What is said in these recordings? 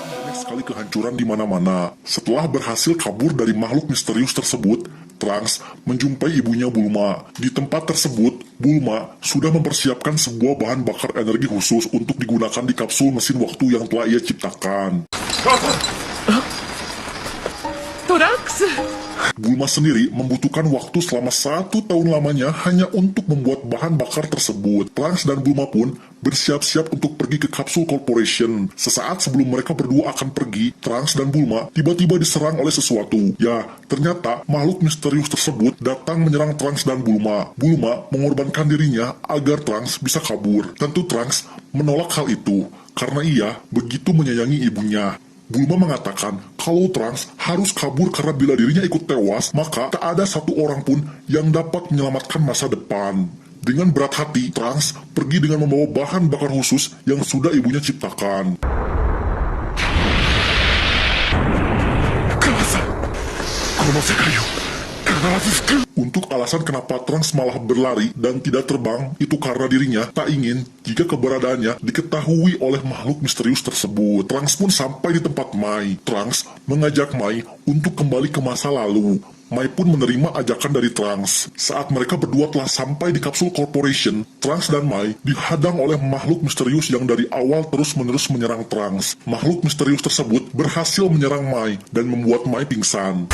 Banyak sekali kehancuran di mana-mana. Setelah berhasil kabur dari makhluk misterius tersebut, Trunks menjumpai ibunya Bulma. Di tempat tersebut, Bulma sudah mempersiapkan sebuah bahan bakar energi khusus untuk digunakan di kapsul mesin waktu yang telah ia ciptakan. Trunks! Bulma sendiri membutuhkan waktu selama 1 tahun lamanya hanya untuk membuat bahan bakar tersebut. Trunks dan Bulma pun bersiap-siap untuk pergi ke Capsule Corporation. Sesaat sebelum mereka berdua akan pergi, Trunks dan Bulma tiba-tiba diserang oleh sesuatu. Ya, ternyata makhluk misterius tersebut datang menyerang Trunks dan Bulma. Bulma mengorbankan dirinya agar Trunks bisa kabur. Tentu Trunks menolak hal itu karena ia begitu menyayangi ibunya. Bulma mengatakan kalau Trunks harus kabur karena bila dirinya ikut tewas, maka tak ada satu orang pun yang dapat menyelamatkan masa depan. Dengan berat hati, Trunks pergi dengan membawa bahan bakar khusus yang sudah ibunya ciptakan. Untuk alasan kenapa Trunks malah berlari dan tidak terbang, itu karena dirinya tak ingin jika keberadaannya diketahui oleh makhluk misterius tersebut. Trunks pun sampai di tempat Mai. Trunks mengajak Mai untuk kembali ke masa lalu. Mai pun menerima ajakan dari Trunks. Saat mereka berdua telah sampai di Capsule Corporation, Trunks dan Mai dihadang oleh makhluk misterius yang dari awal terus-menerus menyerang Trunks. Makhluk misterius tersebut berhasil menyerang Mai dan membuat Mai pingsan.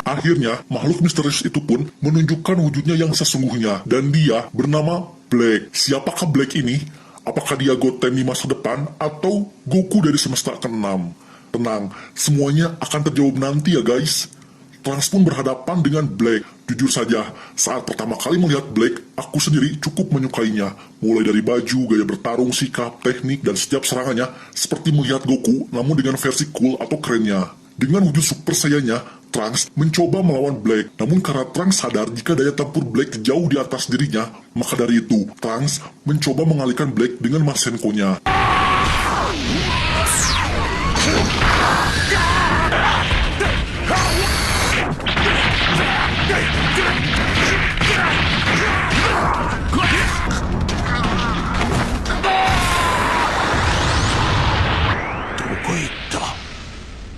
Akhirnya, makhluk misterius itu pun menunjukkan wujudnya yang sesungguhnya, dan dia bernama Black. Siapakah Black ini? Apakah dia Goten di masa depan, atau Goku dari semesta ke-6? Tenang, semuanya akan terjawab nanti ya guys. Trunks pun berhadapan dengan Black. Jujur saja, saat pertama kali melihat Black, aku sendiri cukup menyukainya. Mulai dari baju, gaya bertarung, sikap, teknik, dan setiap serangannya seperti melihat Goku, namun dengan versi cool atau kerennya. Dengan wujud super saiyanya, Trunks mencoba melawan Black. Namun karena Trunks sadar jika daya tempur Black jauh di atas dirinya, maka dari itu, Trunks mencoba mengalihkan Black dengan Masenko-nya.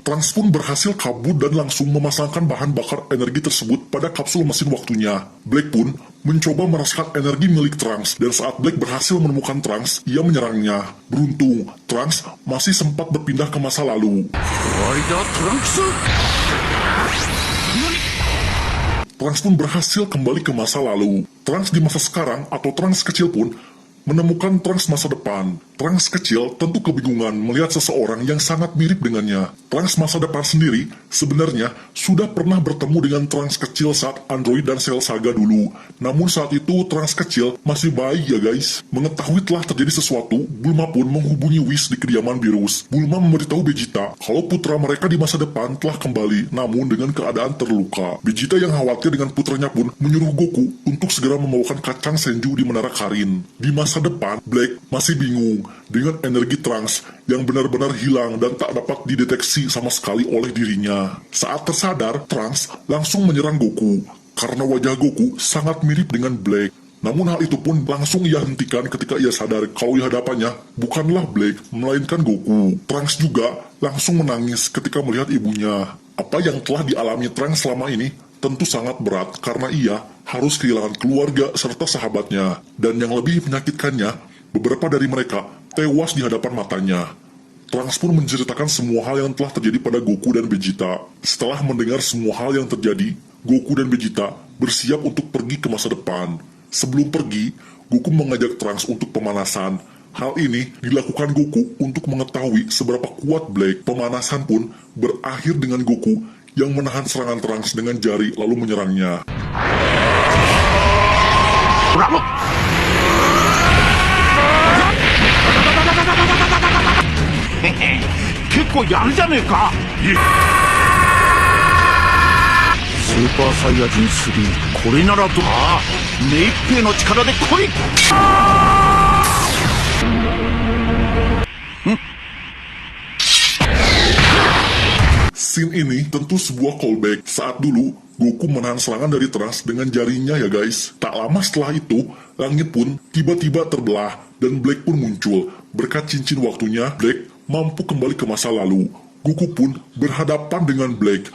Trunks pun berhasil kabur dan langsung memasangkan bahan bakar energi tersebut pada kapsul mesin waktunya. Black pun mencoba merasakan energi milik Trunks, dan saat Black berhasil menemukan Trunks, ia menyerangnya. Beruntung, Trunks masih sempat berpindah ke masa lalu. Trunks pun berhasil kembali ke masa lalu. Trunks di masa sekarang atau Trunks kecil pun menemukan Trunks masa depan. Trunks kecil tentu kebingungan melihat seseorang yang sangat mirip dengannya. Trunks masa depan sendiri sebenarnya sudah pernah bertemu dengan Trunks kecil saat Android dan Cell Saga dulu. Namun saat itu Trunks kecil masih bayi ya guys. Mengetahui telah terjadi sesuatu, Bulma pun menghubungi Whis di kediaman Beerus. Bulma memberitahu Vegeta kalau putra mereka di masa depan telah kembali, namun dengan keadaan terluka. Vegeta yang khawatir dengan putranya pun menyuruh Goku untuk segera membawakan kacang Senju di Menara Karin. Di masa depan, Black masih bingung dengan energi Trunks yang benar-benar hilang dan tak dapat dideteksi sama sekali oleh dirinya. Saat tersadar, Trunks langsung menyerang Goku karena wajah Goku sangat mirip dengan Black. Namun hal itu pun langsung ia hentikan ketika ia sadar kalau di hadapannya bukanlah Black, melainkan Goku. Trunks juga langsung menangis ketika melihat ibunya. Apa yang telah dialami Trunks selama ini tentu sangat berat karena ia harus kehilangan keluarga serta sahabatnya. Dan yang lebih menyakitkannya, beberapa dari mereka tewas di hadapan matanya. Trunks pun menceritakan semua hal yang telah terjadi pada Goku dan Vegeta. Setelah mendengar semua hal yang terjadi, Goku dan Vegeta bersiap untuk pergi ke masa depan. Sebelum pergi, Goku mengajak Trunks untuk pemanasan. Hal ini dilakukan Goku untuk mengetahui seberapa kuat Black. Pemanasan pun berakhir dengan Goku yang menahan serangan Trunks dengan jari lalu menyerangnya. 結構やるじゃねえか。ーパーサイヤ人3、これならと、ああ、目いっぺいの力で来い。Scene ini tentu sebuah callback saat dulu Goku menahan serangan dari Trunks dengan jarinya ya guys. Tak lama setelah itu, langit pun tiba-tiba terbelah dan Black pun muncul. Berkat cincin waktunya, Black mampu kembali ke masa lalu. Goku pun berhadapan dengan Black.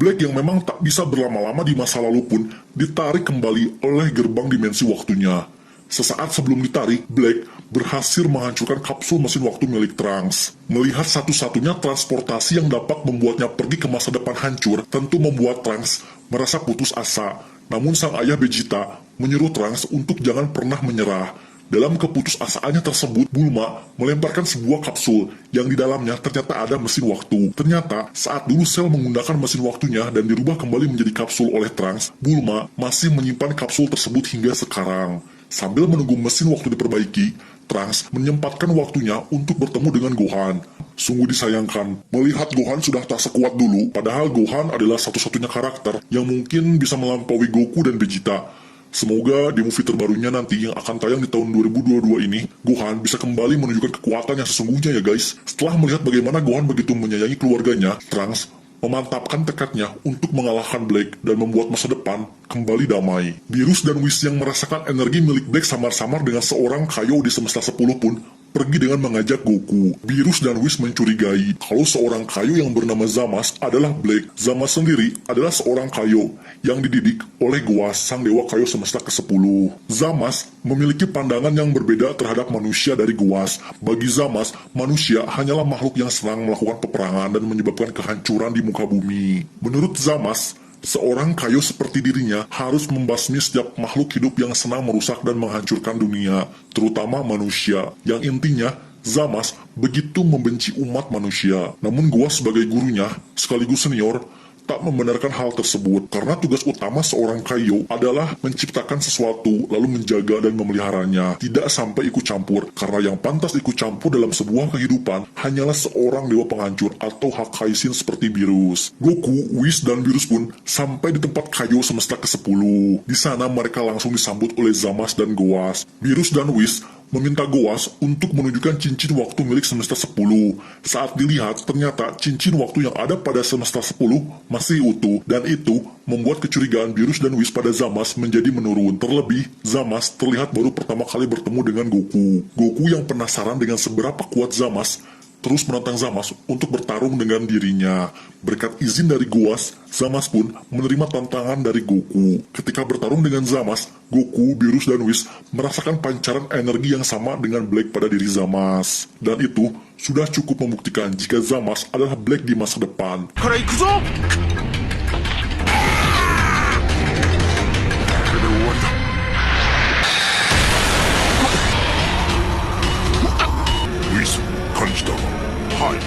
Black yang memang tak bisa berlama-lama di masa lalu pun ditarik kembali oleh gerbang dimensi waktunya. Sesaat sebelum ditarik, Black berhasil menghancurkan kapsul mesin waktu milik Trunks. Melihat satu-satunya transportasi yang dapat membuatnya pergi ke masa depan hancur, tentu membuat Trunks merasa putus asa. Namun sang ayah Vegeta menyuruh Trunks untuk jangan pernah menyerah. Dalam keputusasaannya tersebut, Bulma melemparkan sebuah kapsul yang di dalamnya ternyata ada mesin waktu. Ternyata, saat dulu Cell menggunakan mesin waktunya dan dirubah kembali menjadi kapsul oleh Trunks, Bulma masih menyimpan kapsul tersebut hingga sekarang. Sambil menunggu mesin waktu diperbaiki, Trunks menyempatkan waktunya untuk bertemu dengan Gohan. Sungguh disayangkan, melihat Gohan sudah tak sekuat dulu, padahal Gohan adalah satu-satunya karakter yang mungkin bisa melampaui Goku dan Vegeta. Semoga di movie terbarunya nanti yang akan tayang di tahun 2022 ini, Gohan bisa kembali menunjukkan kekuatan yang sesungguhnya ya guys. Setelah melihat bagaimana Gohan begitu menyayangi keluarganya, Trunks memantapkan tekadnya untuk mengalahkan Black dan membuat masa depan kembali damai. Beerus dan Whis yang merasakan energi milik Black samar-samar dengan seorang Kaio di semesta 10 pun pergi dengan mengajak Goku. Beerus dan Whis mencurigai kalau seorang Kaio yang bernama Zamasu adalah Black. Zamasu sendiri adalah seorang Kaio yang dididik oleh Goas, sang dewa Kaio semesta ke-10. Zamasu memiliki pandangan yang berbeda terhadap manusia dari Goas. Bagi Zamasu, manusia hanyalah makhluk yang senang melakukan peperangan dan menyebabkan kehancuran di muka bumi. Menurut Zamasu, seorang Kaio seperti dirinya harus membasmi setiap makhluk hidup yang senang merusak dan menghancurkan dunia, terutama manusia, yang intinya Zamasu begitu membenci umat manusia. Namun Goas sebagai gurunya, sekaligus senior, tak membenarkan hal tersebut, karena tugas utama seorang Kaio adalah menciptakan sesuatu, lalu menjaga dan memeliharanya, tidak sampai ikut campur, karena yang pantas ikut campur dalam sebuah kehidupan hanyalah seorang dewa penghancur atau Hakaisin seperti Beerus. Goku, Whis, dan Beerus pun sampai di tempat Kaio semesta ke-10. Di sana mereka langsung disambut oleh Zamasu dan Goas. Beerus dan Whis meminta Goas untuk menunjukkan cincin waktu milik semesta 10. Saat dilihat, ternyata cincin waktu yang ada pada semesta 10 masih utuh, dan itu membuat kecurigaan Beerus dan Whis pada Zamasu menjadi menurun. Terlebih, Zamasu terlihat baru pertama kali bertemu dengan Goku. Goku yang penasaran dengan seberapa kuat Zamasu terus menantang Zamasu untuk bertarung dengan dirinya. Berkat izin dari Goas, Zamasu pun menerima tantangan dari Goku. Ketika bertarung dengan Zamasu, Goku, Beerus, dan Whis merasakan pancaran energi yang sama dengan Black pada diri Zamasu. Dan itu sudah cukup membuktikan jika Zamasu adalah Black di masa depan.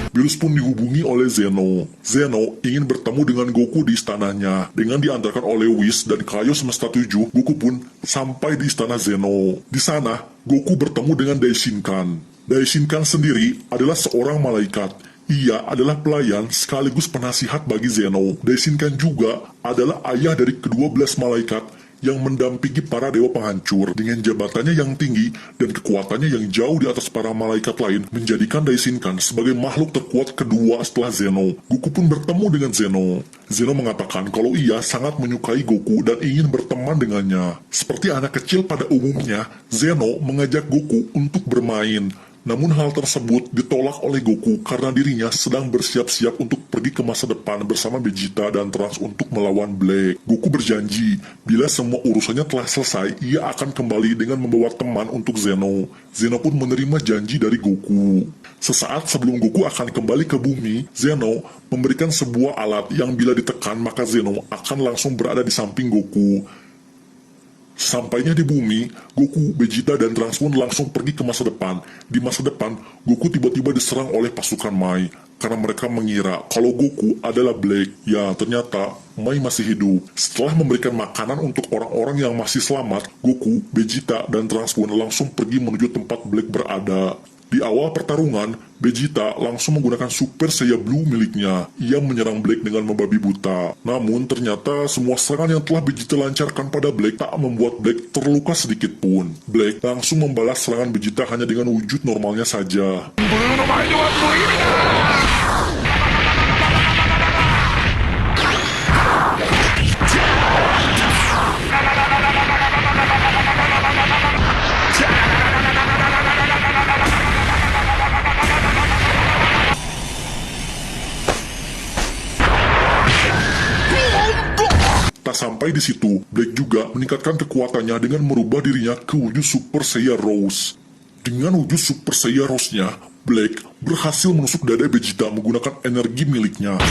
Beerus pun dihubungi oleh Zeno. Zeno ingin bertemu dengan Goku di istananya. Dengan diantarkan oleh Whis dan Kaio semesta 7, Goku pun sampai di istana Zeno. Di sana, Goku bertemu dengan Daishinkan. Daishinkan sendiri adalah seorang malaikat. Ia adalah pelayan sekaligus penasihat bagi Zeno. Daishinkan juga adalah ayah dari ke-12 malaikat yang mendampingi para dewa penghancur. Dengan jabatannya yang tinggi dan kekuatannya yang jauh di atas para malaikat lain, menjadikan Daishinkan sebagai makhluk terkuat kedua setelah Zeno. Goku pun bertemu dengan Zeno. Zeno mengatakan kalau ia sangat menyukai Goku dan ingin berteman dengannya. Seperti anak kecil pada umumnya, Zeno mengajak Goku untuk bermain. Namun hal tersebut ditolak oleh Goku karena dirinya sedang bersiap-siap untuk pergi ke masa depan bersama Vegeta dan Trunks untuk melawan Black. Goku berjanji, bila semua urusannya telah selesai, ia akan kembali dengan membawa teman untuk Zeno. Zeno pun menerima janji dari Goku. Sesaat sebelum Goku akan kembali ke bumi, Zeno memberikan sebuah alat yang bila ditekan maka Zeno akan langsung berada di samping Goku. Sampainya di bumi, Goku, Vegeta, dan Trunks pun langsung pergi ke masa depan. Di masa depan, Goku tiba-tiba diserang oleh pasukan Mai, karena mereka mengira kalau Goku adalah Black. Ya, ternyata Mai masih hidup. Setelah memberikan makanan untuk orang-orang yang masih selamat, Goku, Vegeta, dan Trunks pun langsung pergi menuju tempat Black berada. Di awal pertarungan, Vegeta langsung menggunakan Super Saiyan Blue miliknya. Ia menyerang Black dengan membabi buta. Namun ternyata semua serangan yang telah Vegeta lancarkan pada Black tak membuat Black terluka sedikit pun. Black langsung membalas serangan Vegeta hanya dengan wujud normalnya saja. Tak sampai di situ, Black juga meningkatkan kekuatannya dengan merubah dirinya ke wujud Super Saiyan Rose. Dengan wujud Super Saiyan Rose-nya, Black berhasil menusuk dada Vegeta menggunakan energi miliknya.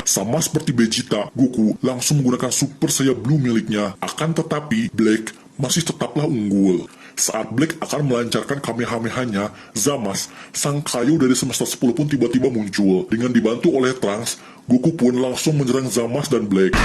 Sama seperti Vegeta, Goku langsung menggunakan Super Saiyan Blue miliknya. Akan tetapi, Black masih tetaplah unggul. Saat Black akan melancarkan Kamehameha-nya, Zamasu, sang kayu dari semesta 10 pun tiba-tiba muncul. Dengan dibantu oleh Trunks, Goku pun langsung menyerang Zamasu dan Black.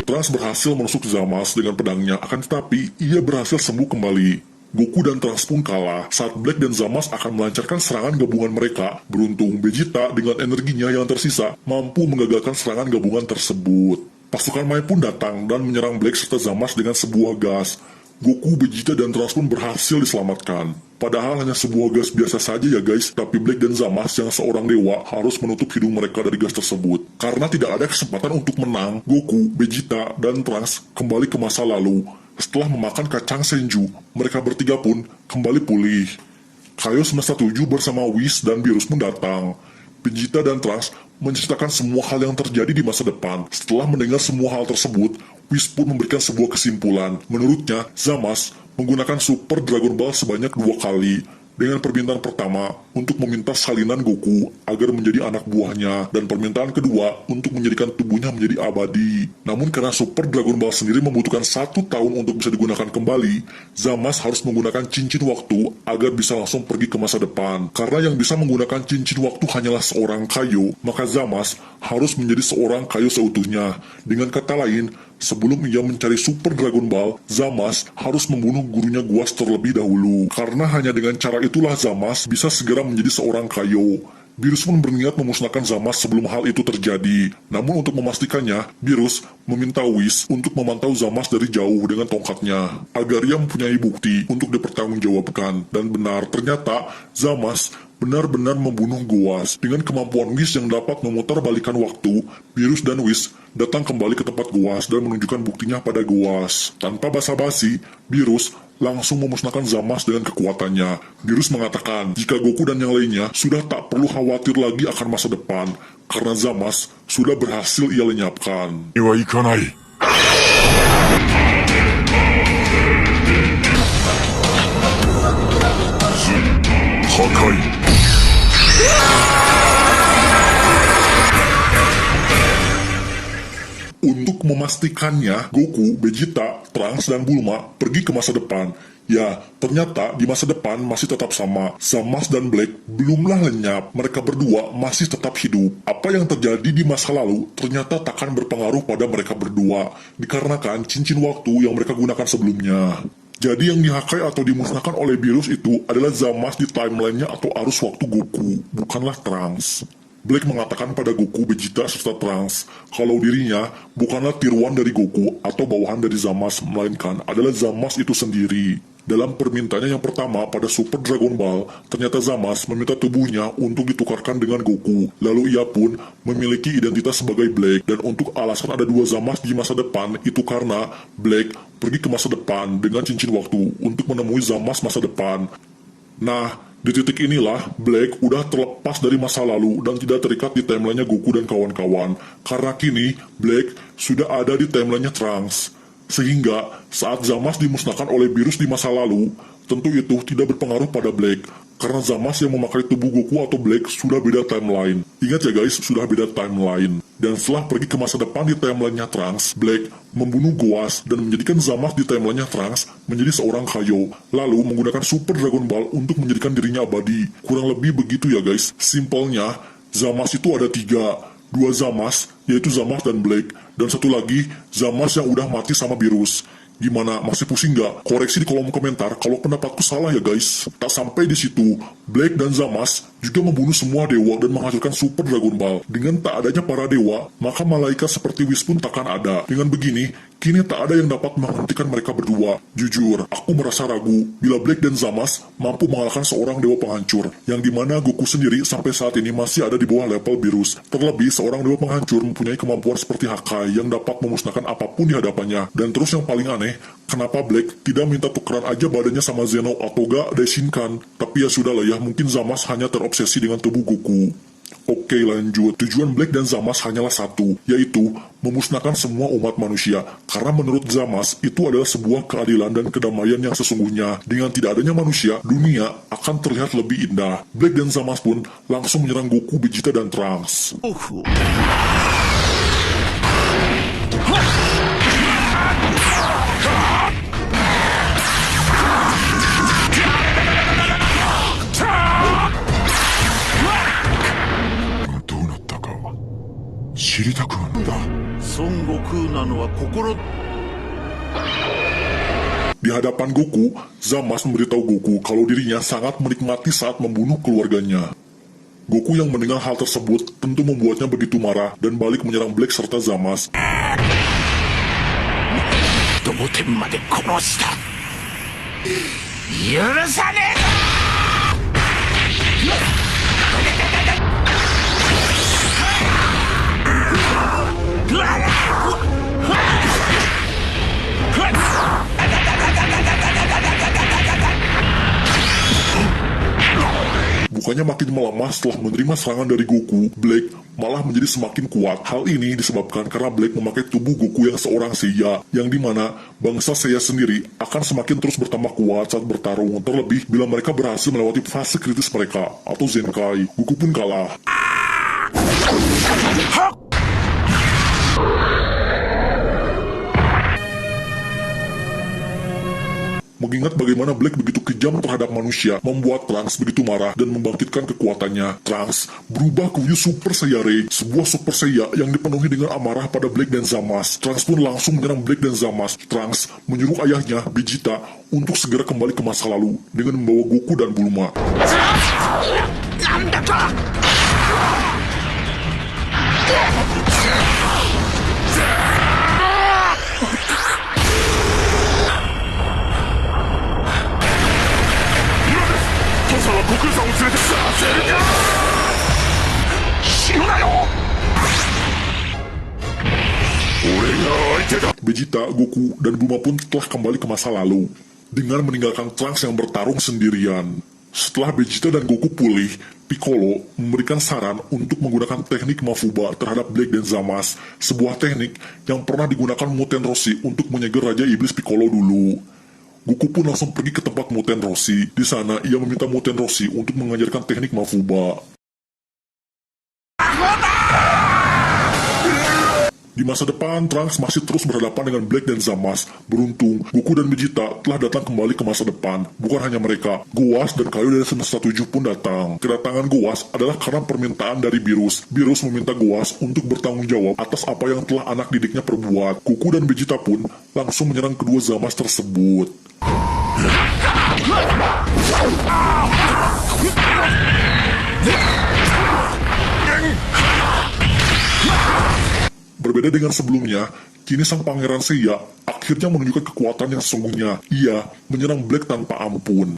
Trunks berhasil menusuk Zamasu dengan pedangnya, akan tetapi ia berhasil sembuh kembali. Goku dan Trunks pun kalah saat Black dan Zamasu akan melancarkan serangan gabungan mereka. Beruntung Vegeta dengan energinya yang tersisa mampu menggagalkan serangan gabungan tersebut. Pasukan Mai pun datang dan menyerang Black serta Zamasu dengan sebuah gas. Goku, Vegeta, dan Trunks pun berhasil diselamatkan. Padahal hanya sebuah gas biasa saja ya guys, tapi Black dan Zamasu yang seorang dewa harus menutup hidung mereka dari gas tersebut. Karena tidak ada kesempatan untuk menang, Goku, Vegeta, dan Trunks kembali ke masa lalu. Setelah memakan kacang Senju, mereka bertiga pun kembali pulih. Kaio semesta 7 bersama Whis dan Beerus pun datang. Vegeta dan Trunks menceritakan semua hal yang terjadi di masa depan. Setelah mendengar semua hal tersebut, Whis pun memberikan sebuah kesimpulan. Menurutnya, Zamasu menggunakan Super Dragon Ball sebanyak 2 kali. Dengan permintaan pertama untuk meminta salinan Goku agar menjadi anak buahnya, dan permintaan kedua untuk menjadikan tubuhnya menjadi abadi. Namun karena Super Dragon Ball sendiri membutuhkan 1 tahun untuk bisa digunakan kembali, Zamasu harus menggunakan cincin waktu agar bisa langsung pergi ke masa depan. Karena yang bisa menggunakan cincin waktu hanyalah seorang Kaio, maka Zamasu harus menjadi seorang Kaio seutuhnya. Dengan kata lain, sebelum ia mencari Super Dragon Ball, Zamasu harus membunuh gurunya Guas terlebih dahulu. Karena hanya dengan cara itulah Zamasu bisa segera menjadi seorang Kaio. Beerus pun berniat memusnahkan Zamasu sebelum hal itu terjadi. Namun untuk memastikannya, Beerus meminta Whis untuk memantau Zamasu dari jauh dengan tongkatnya, agar ia mempunyai bukti untuk dipertanggungjawabkan. Dan benar, ternyata Zamasu benar-benar membunuh Guas. Dengan kemampuan Whis yang dapat memutarbalikkan waktu, Beerus dan Whis datang kembali ke tempat Guas dan menunjukkan buktinya pada Guas. Tanpa basa-basi, Beerus langsung memusnahkan Zamasu dengan kekuatannya. Beerus mengatakan jika Goku dan yang lainnya sudah tak perlu khawatir lagi akan masa depan, karena Zamasu sudah berhasil ia lenyapkan. にはいかない。破壊。 Untuk memastikannya, Goku, Vegeta, Trunks, dan Bulma pergi ke masa depan. Ya, ternyata di masa depan masih tetap sama. Zamasu dan Black belumlah lenyap, mereka berdua masih tetap hidup. Apa yang terjadi di masa lalu ternyata takkan berpengaruh pada mereka berdua, dikarenakan cincin waktu yang mereka gunakan sebelumnya. Jadi yang dihakai atau dimusnahkan oleh virus itu adalah Zamasu di timelinenya atau arus waktu Goku, bukanlah Trunks. Black mengatakan pada Goku, Vegeta, serta Trunks kalau dirinya bukanlah tiruan dari Goku atau bawahan dari Zamasu, melainkan adalah Zamasu itu sendiri. Dalam permintaannya yang pertama pada Super Dragon Ball, ternyata Zamasu meminta tubuhnya untuk ditukarkan dengan Goku. Lalu ia pun memiliki identitas sebagai Black, dan untuk alasan ada dua Zamasu di masa depan, itu karena Black pergi ke masa depan dengan cincin waktu untuk menemui Zamasu masa depan. Nah, di titik inilah Black udah terlepas dari masa lalu dan tidak terikat di timelinenya Goku dan kawan-kawan. Karena kini Black sudah ada di timelinenya Trunks. Sehingga saat Zamasu dimusnahkan oleh virus di masa lalu, tentu itu tidak berpengaruh pada Black. Karena Zamasu yang memakai tubuh Goku atau Black sudah beda timeline. Ingat ya guys, sudah beda timeline. Dan setelah pergi ke masa depan di timelinenya Trunks, Black membunuh Goas dan menjadikan Zamasu di timelinenya Trunks menjadi seorang Kaio. Lalu menggunakan Super Dragon Ball untuk menjadikan dirinya abadi. Kurang lebih begitu ya guys. Simpelnya, Zamasu itu ada 3. 2 Zamasu, yaitu Zamasu dan Black, dan satu lagi Zamasu yang udah mati sama virus. Gimana, masih pusing gak? Koreksi di kolom komentar kalau pendapatku salah ya guys. Tak sampai di situ, Black dan Zamasu juga membunuh semua dewa dan menghancurkan Super Dragon Ball. Dengan tak adanya para dewa, maka malaikat seperti Whis pun takkan ada. Dengan begini, kini tak ada yang dapat menghentikan mereka berdua. Jujur, aku merasa ragu bila Black dan Zamasu mampu mengalahkan seorang dewa penghancur, yang dimana Goku sendiri sampai saat ini masih ada di bawah level virus. Terlebih, seorang dewa penghancur mempunyai kemampuan seperti Hakai yang dapat memusnahkan apapun di hadapannya. Dan terus yang paling aneh, kenapa Black tidak minta tukeran aja badannya sama Zeno atau gak Daishinkan? Tapi ya sudahlah ya, mungkin Zamasu hanya terobsesi dengan tubuh Goku. Oke, lanjut. Tujuan Black dan Zamasu hanyalah satu, yaitu memusnahkan semua umat manusia. Karena menurut Zamasu, itu adalah sebuah keadilan dan kedamaian yang sesungguhnya. Dengan tidak adanya manusia, dunia akan terlihat lebih indah. Black dan Zamasu pun langsung menyerang Goku, Vegeta, dan Trunks. Son Goku na no wa kokoro. Di hadapan Goku, Zamasu memberitahu Goku kalau dirinya sangat menikmati saat membunuh keluarganya. Goku yang mendengar hal tersebut tentu membuatnya begitu marah dan balik menyerang Black serta Zamasu. Doboten made konoshita. Yurusane! Bukannya makin melemah setelah menerima serangan dari Goku, Black malah menjadi semakin kuat. Hal ini disebabkan karena Black memakai tubuh Goku yang seorang Seiya, yang dimana bangsa Seiya sendiri akan semakin terus bertambah kuat saat bertarung, terlebih bila mereka berhasil melewati fase kritis mereka, atau Zenkai. Goku pun kalah. Mengingat bagaimana Black begitu kejam terhadap manusia, membuat Trunks begitu marah dan membangkitkan kekuatannya. Trunks berubah ke wujud Super Saiya Rey, sebuah Super Saiya yang dipenuhi dengan amarah pada Black dan Zamasu. Trunks pun langsung menyerang Black dan Zamasu. Trunks menyuruh ayahnya, Vegeta, untuk segera kembali ke masa lalu dengan membawa Goku dan Bulma. Vegeta, Goku, dan Bulma pun telah kembali ke masa lalu dengan meninggalkan Trunks yang bertarung sendirian. Setelah Vegeta dan Goku pulih, Piccolo memberikan saran untuk menggunakan teknik Mafuba terhadap Black dan Zamasu, sebuah teknik yang pernah digunakan Muten Roshi untuk menyegel Raja Iblis Piccolo dulu. Goku pun langsung pergi ke tempat Muten Roshi. Di sana, ia meminta Muten Roshi untuk mengajarkan teknik Mafuba. Di masa depan, Trunks masih terus berhadapan dengan Black dan Zamasu. Beruntung, Goku dan Vegeta telah datang kembali ke masa depan. Bukan hanya mereka, Goas dan Kaio dari semesta 7 pun datang. Kedatangan Goas adalah karena permintaan dari Beerus. Beerus meminta Goas untuk bertanggung jawab atas apa yang telah anak didiknya perbuat. Goku dan Vegeta pun langsung menyerang kedua Zamasu tersebut. Berbeda dengan sebelumnya, kini sang Pangeran Seiya akhirnya menunjukkan kekuatan yang sesungguhnya. Ia menyerang Black tanpa ampun.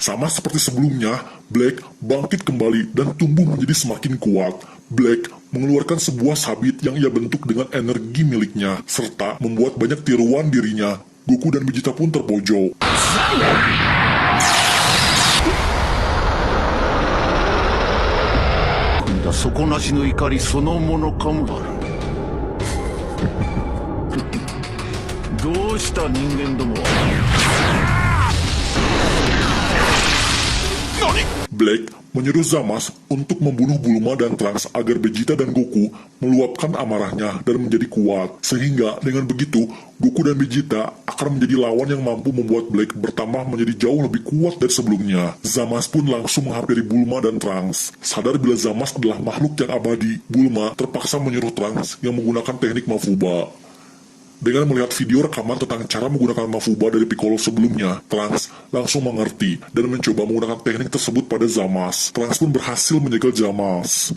Sama seperti sebelumnya, Black bangkit kembali dan tumbuh menjadi semakin kuat. Black mengeluarkan sebuah sabit yang ia bentuk dengan energi miliknya, serta membuat banyak tiruan dirinya. Goku dan Vegeta pun terpojok. Black menyuruh Zamasu untuk membunuh Bulma dan Trunks agar Vegeta dan Goku meluapkan amarahnya dan menjadi kuat. Sehingga dengan begitu, Goku dan Vegeta akan menjadi lawan yang mampu membuat Black bertambah menjadi jauh lebih kuat dari sebelumnya. Zamasu pun langsung menghampiri Bulma dan Trunks. Sadar bila Zamasu adalah makhluk yang abadi, Bulma terpaksa menyuruh Trunks yang menggunakan teknik Mafuba. Dengan melihat video rekaman tentang cara menggunakan Mafuba dari Piccolo sebelumnya, Trunks langsung mengerti dan mencoba menggunakan teknik tersebut pada Zamasu. Trunks pun berhasil menjegal Zamasu.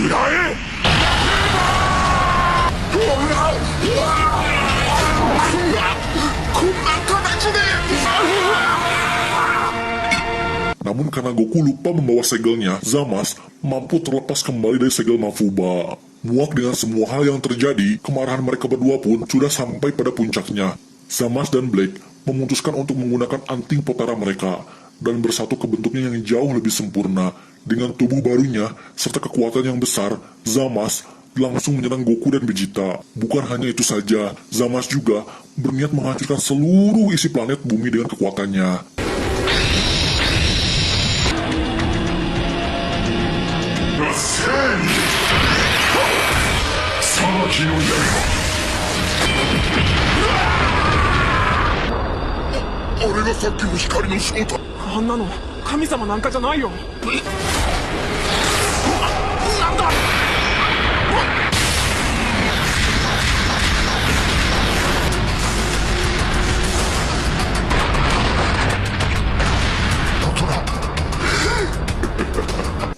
Namun karena Goku lupa membawa segelnya, Zamasu mampu terlepas kembali dari segel Mafuba. Muak dengan semua hal yang terjadi, kemarahan mereka berdua pun sudah sampai pada puncaknya. Zamasu dan Black memutuskan untuk menggunakan anting potara mereka dan bersatu ke bentuknya yang jauh lebih sempurna. Dengan tubuh barunya serta kekuatan yang besar, Zamasu langsung menyerang Goku dan Vegeta. Bukan hanya itu saja, Zamasu juga berniat menghancurkan seluruh isi planet bumi dengan kekuatannya.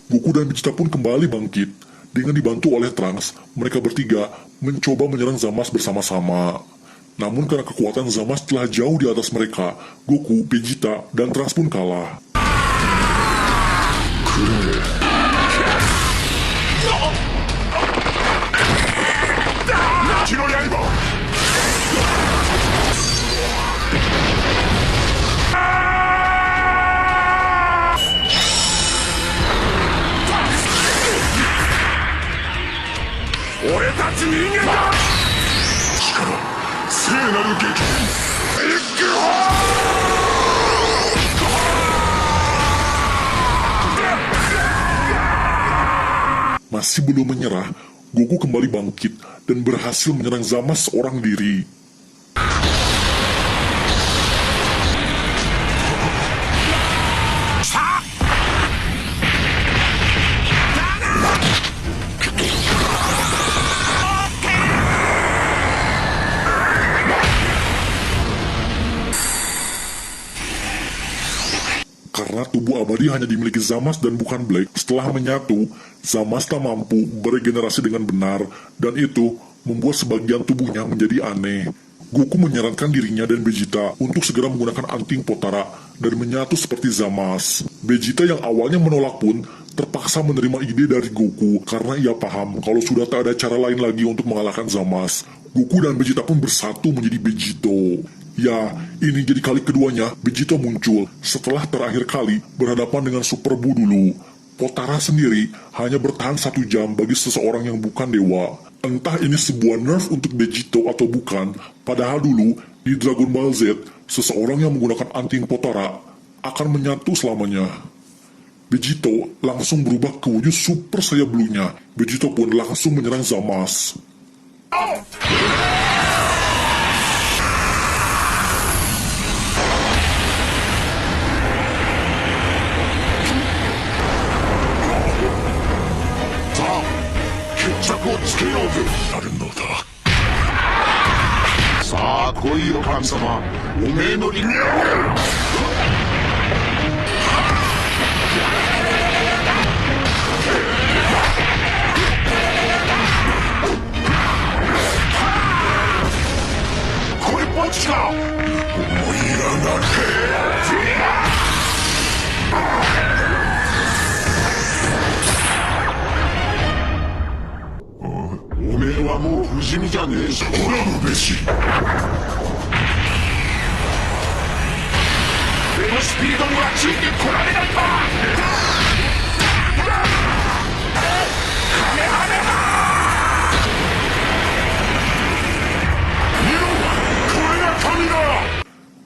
Goku dan Vegeta pun kembali bangkit. Dengan dibantu oleh Trunks, mereka bertiga mencoba menyerang Zamasu bersama-sama. Namun karena kekuatan Zamasu telah jauh di atas mereka, Goku, Vegeta, dan Trunks pun kalah. Masih belum menyerah, Goku kembali bangkit dan berhasil menyerang Zamasu seorang diri. Karena tubuh abadi hanya dimiliki Zamasu dan bukan Black, setelah menyatu, Zamasu tak mampu beregenerasi dengan benar, dan itu membuat sebagian tubuhnya menjadi aneh. Goku menyarankan dirinya dan Vegeta untuk segera menggunakan anting potara dan menyatu seperti Zamasu. Vegeta yang awalnya menolak pun terpaksa menerima ide dari Goku karena ia paham kalau sudah tak ada cara lain lagi untuk mengalahkan Zamasu. Goku dan Vegeta pun bersatu menjadi Vegito. Ya, ini jadi kali keduanya Vegito muncul setelah terakhir kali berhadapan dengan Super Buu dulu. Potara sendiri hanya bertahan 1 jam bagi seseorang yang bukan dewa. Entah ini sebuah nerf untuk Vegito atau bukan, padahal dulu di Dragon Ball Z, seseorang yang menggunakan anting Potara akan menyatu selamanya. Vegito langsung berubah ke wujud Super Saiyan Blue-nya. Vegito pun langsung menyerang Zamasu. Saあ来いよ神様、おめえの力これっぽっちか。思いやがおめえはもう不死身じゃねえぞ。滅ぶべし。俺のスピードにはついてこられないか。カメハメハ。見ろ、これが神だ。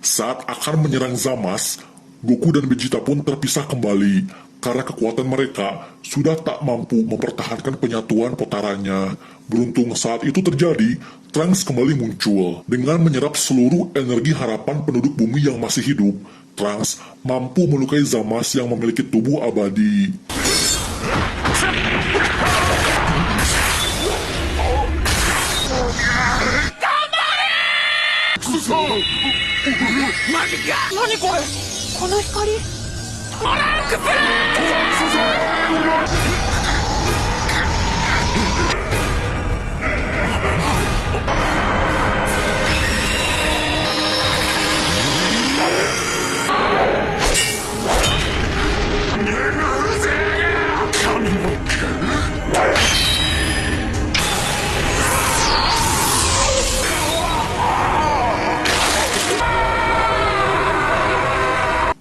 Saat akan menyerang Zamasu, Goku dan Vegeta pun terpisah kembali karena kekuatan mereka sudah tak mampu mempertahankan penyatuan Potaranya. Beruntung saat itu terjadi, Trunks kembali muncul. Dengan menyerap seluruh energi harapan penduduk bumi yang masih hidup, Trunks mampu melukai Zamasu yang memiliki tubuh abadi.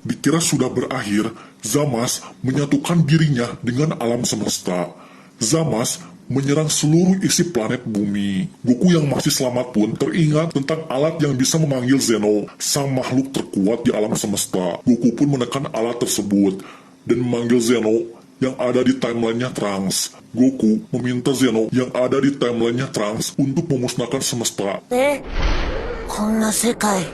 Dikira sudah berakhir, Zamasu menyatukan dirinya dengan alam semesta. Zamasu menyerang seluruh isi planet bumi. Goku yang masih selamat pun teringat tentang alat yang bisa memanggil Zeno, sang makhluk terkuat di alam semesta. Goku pun menekan alat tersebut dan memanggil Zeno yang ada di timelinenya Trunks. Goku meminta Zeno yang ada di timelinenya Trunks untuk memusnahkan semesta. こんな世界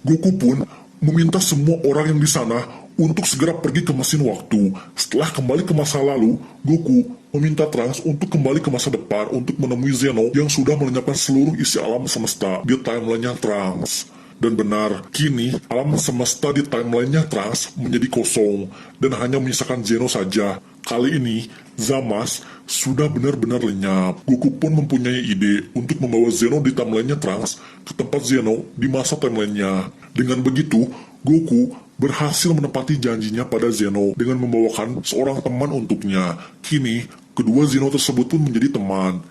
Goku pun meminta semua orang yang di sana untuk segera pergi ke mesin waktu. Setelah kembali ke masa lalu, Goku meminta Trunks untuk kembali ke masa depan untuk menemui Zeno yang sudah melenyapkan seluruh isi alam semesta di timelinenya Trunks. Dan benar, kini alam semesta di timelinenya Trunks menjadi kosong dan hanya menyisakan Zeno saja. Kali ini, Zamasu sudah benar-benar lenyap. Goku pun mempunyai ide untuk membawa Zeno di timelinenya Trunks ke tempat Zeno di masa timelinenya. Dengan begitu, Goku berhasil menepati janjinya pada Zeno dengan membawakan seorang teman untuknya. Kini, kedua Zeno tersebut pun menjadi teman.